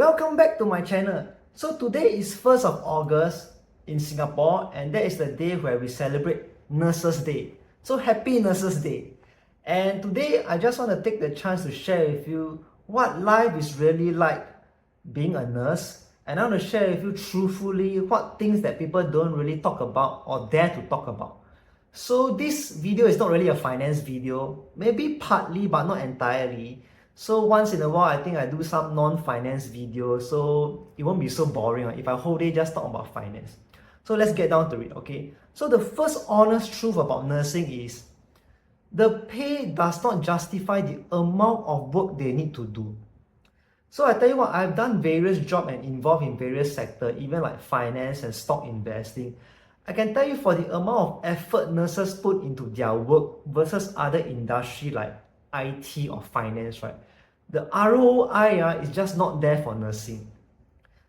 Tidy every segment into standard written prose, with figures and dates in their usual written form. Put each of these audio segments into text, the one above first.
Welcome back to my channel. So today is 1st of August in Singapore, and that is the day where we celebrate Nurses Day. So happy Nurses Day. And today I just want to take the chance to share with you what life is really like being a nurse, and I want to share with you truthfully what things that people don't really talk about or dare to talk about. So this video is not really a finance video, maybe partly but not entirely. So once in a while, I think I do some non-finance videos, so it won't be so boring if I whole day just talk about finance. So let's get down to it, okay? So the first honest truth about nursing is the pay does not justify the amount of work they need to do. So I tell you what, I've done various jobs and involved in various sectors, even like finance and stock investing. I can tell you for the amount of effort nurses put into their work versus other industry like IT or finance, right? The ROI is just not there for nursing.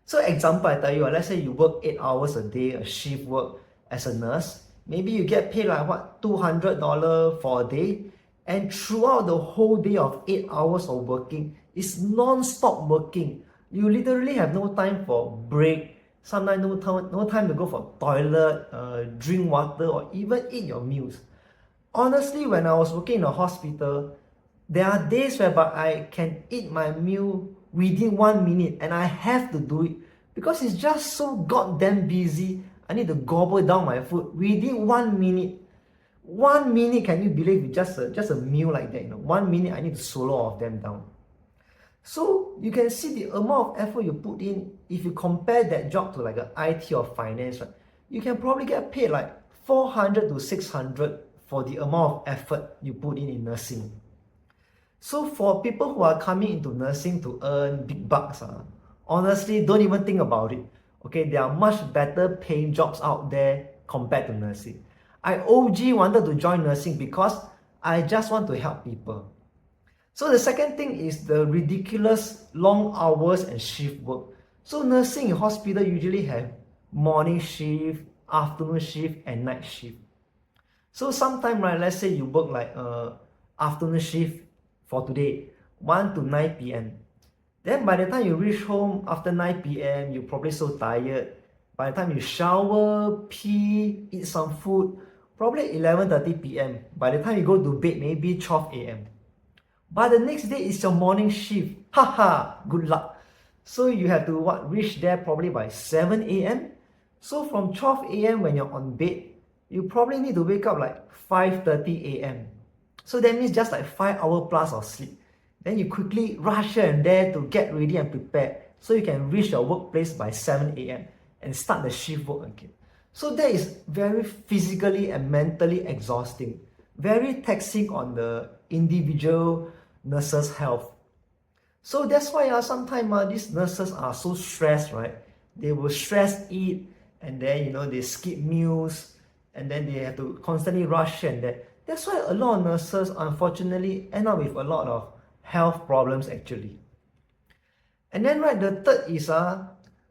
So example, I tell you, let's say you work 8 hours a day, a shift work as a nurse. Maybe you get paid like what, $200 for a day, and throughout the whole day of 8 hours of working, it's non-stop working. You literally have no time for break, sometimes no time to go for toilet, drink water, or even eat your meals. Honestly, when I was working in a hospital, there are days whereby I can eat my meal within 1 minute, and I have to do it because it's just so goddamn busy. I need to gobble down my food within 1 minute. 1 minute, can you believe it? Just a meal like that, 1 minute I need to swallow all of them down. So you can see the amount of effort you put in. If you compare that job to like an IT or finance, right, you can probably get paid like 400 to 600 for the amount of effort you put in nursing. So for people who are coming into nursing to earn big bucks, honestly, don't even think about it. Okay, there are much better paying jobs out there compared to nursing. I OG wanted to join nursing because I just want to help people. So the second thing is the ridiculous long hours and shift work. So nursing in hospital usually have morning shift, afternoon shift, and night shift. So sometime, right, let's say you work like afternoon shift for today, 1 to 9 p.m. Then by the time you reach home after 9 p.m., you're probably so tired. By the time you shower, pee, eat some food, probably 11:30 p.m. By the time you go to bed, maybe 12 a.m. But the next day is your morning shift. Haha, good luck. So you have to reach there probably by 7 a.m. So from 12 a.m. when you're on bed, you probably need to wake up like 5:30 a.m. So that means just like 5 hours plus of sleep. Then you quickly rush here and there to get ready and prepare so you can reach your workplace by 7 a.m. and start the shift work again. So that is very physically and mentally exhausting, very taxing on the individual nurses' health. So that's why sometimes these nurses are so stressed, right? They will stress eat, and then they skip meals, and then they have to constantly rush here and there. That's why a lot of nurses unfortunately end up with a lot of health problems actually. And then right, the third is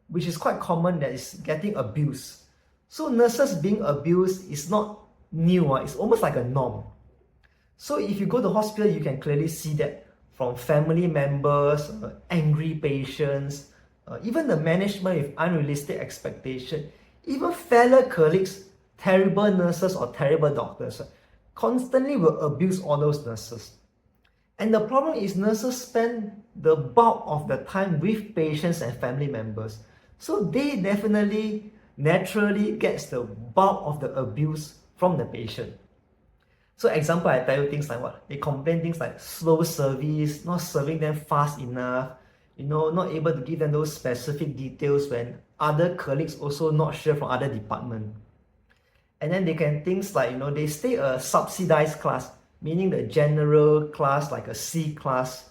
which is quite common, that is getting abused. So nurses being abused is not new, it's almost like a norm. So if you go to hospital, you can clearly see that from family members, angry patients, even the management with unrealistic expectation, even fellow colleagues, terrible nurses or terrible doctors, constantly will abuse all those nurses. And the problem is nurses spend the bulk of the time with patients and family members. So they definitely, naturally gets the bulk of the abuse from the patient. So example, I tell you things like what? They complain things like slow service, not serving them fast enough, not able to give them those specific details when other colleagues also not sure from other departments. And then they can things like, they stay a subsidized class, meaning the general class, like a C class,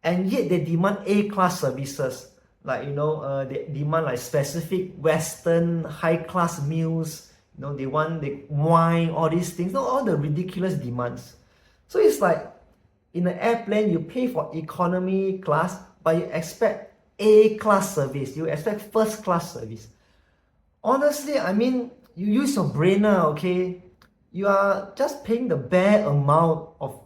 and yet they demand A class services, like, they demand like specific Western high class meals, they want the wine, all these things, all the ridiculous demands. So it's like, in an airplane, you pay for economy class, but you expect A class service, you expect first class service. Honestly, I mean, you use your brain now, okay? You are just paying the bare amount of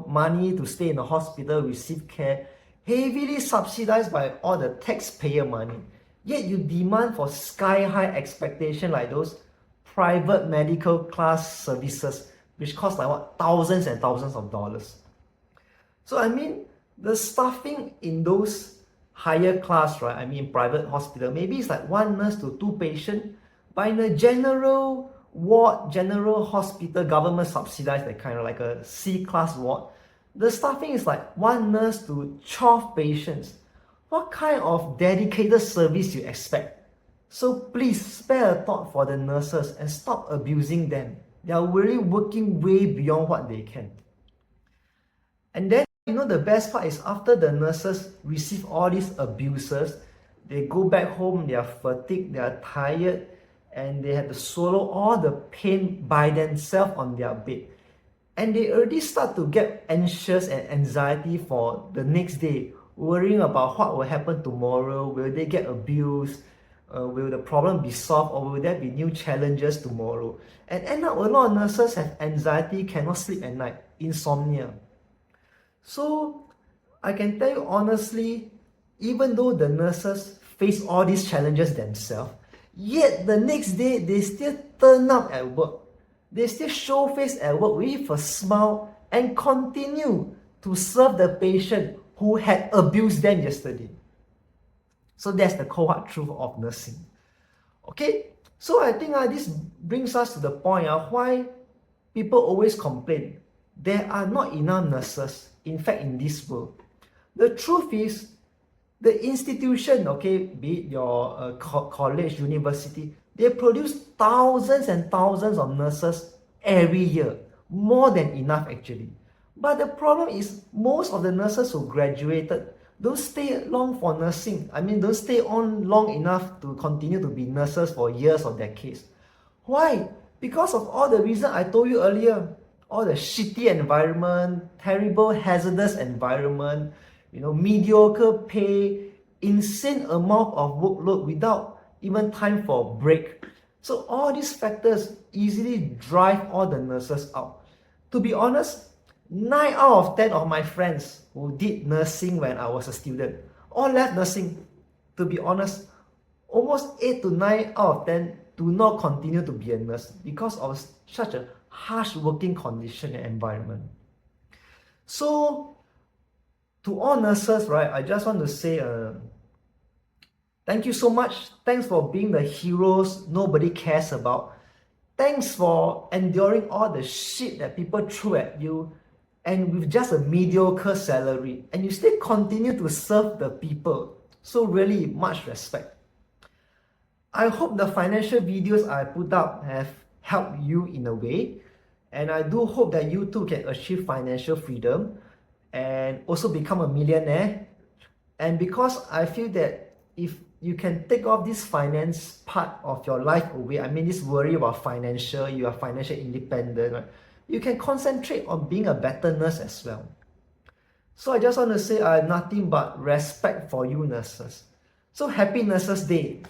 money to stay in the hospital, receive care. heavily subsidized by all the taxpayer money. Yet you demand for sky-high expectation like those private medical class services, which cost like what, thousands and thousands of dollars. So I mean, the staffing in those higher class, right? I mean, private hospital, maybe it's like one nurse to two patients, but in a general ward, general hospital, government subsidized, that kind of like a C-class ward, the staffing is like one nurse to 12 patients. What kind of dedicated service you expect? So please spare a thought for the nurses and stop abusing them. They are really working way beyond what they can. And then, you know, the best part is after the nurses receive all these abuses, they go back home, they are fatigued, they are tired, and they have to swallow all the pain by themselves on their bed. And they already start to get anxious and anxiety for the next day, worrying about what will happen tomorrow. Will they get abused? Will the problem be solved, or will there be new challenges tomorrow? And end up a lot of nurses have anxiety, cannot sleep at night, insomnia. So I can tell you honestly, even though the nurses face all these challenges themselves, yet the next day they still turn up at work. They still show face at work with a smile and continue to serve the patient who had abused them yesterday. So that's the cold hard truth of nursing. Okay, so I think this brings us to the point why people always complain there are not enough nurses, in fact, in this world. The truth is, the institution, okay, be it your college, university, they produce thousands and thousands of nurses every year, more than enough actually. But the problem is most of the nurses who graduated don't stay long for nursing. I mean, don't stay on long enough to continue to be nurses for years or decades. Why? Because of all the reasons I told you earlier. All the shitty environment, terrible hazardous environment, you know, mediocre pay, insane amount of workload without even time for break. So all these factors easily drive all the nurses out. To be honest, 9 out of 10 of my friends who did nursing when I was a student all left nursing. To be honest, almost 8 to 9 out of 10 do not continue to be a nurse because of such a harsh working condition and environment. So to all nurses, right, I just want to say thank you so much. Thanks for being the heroes nobody cares about. Thanks for enduring all the shit that people threw at you, and with just a mediocre salary, and you still continue to serve the people. So really much respect. I hope the financial videos I put up have helped you in a way, and I do hope that you too can achieve financial freedom and also become a millionaire. And because I feel that if you can take off this finance part of your life away, I mean this worry about financial, you are financially independent, right? You can concentrate on being a better nurse as well. So I just want to say I have nothing but respect for you nurses. So happy Nurses Day.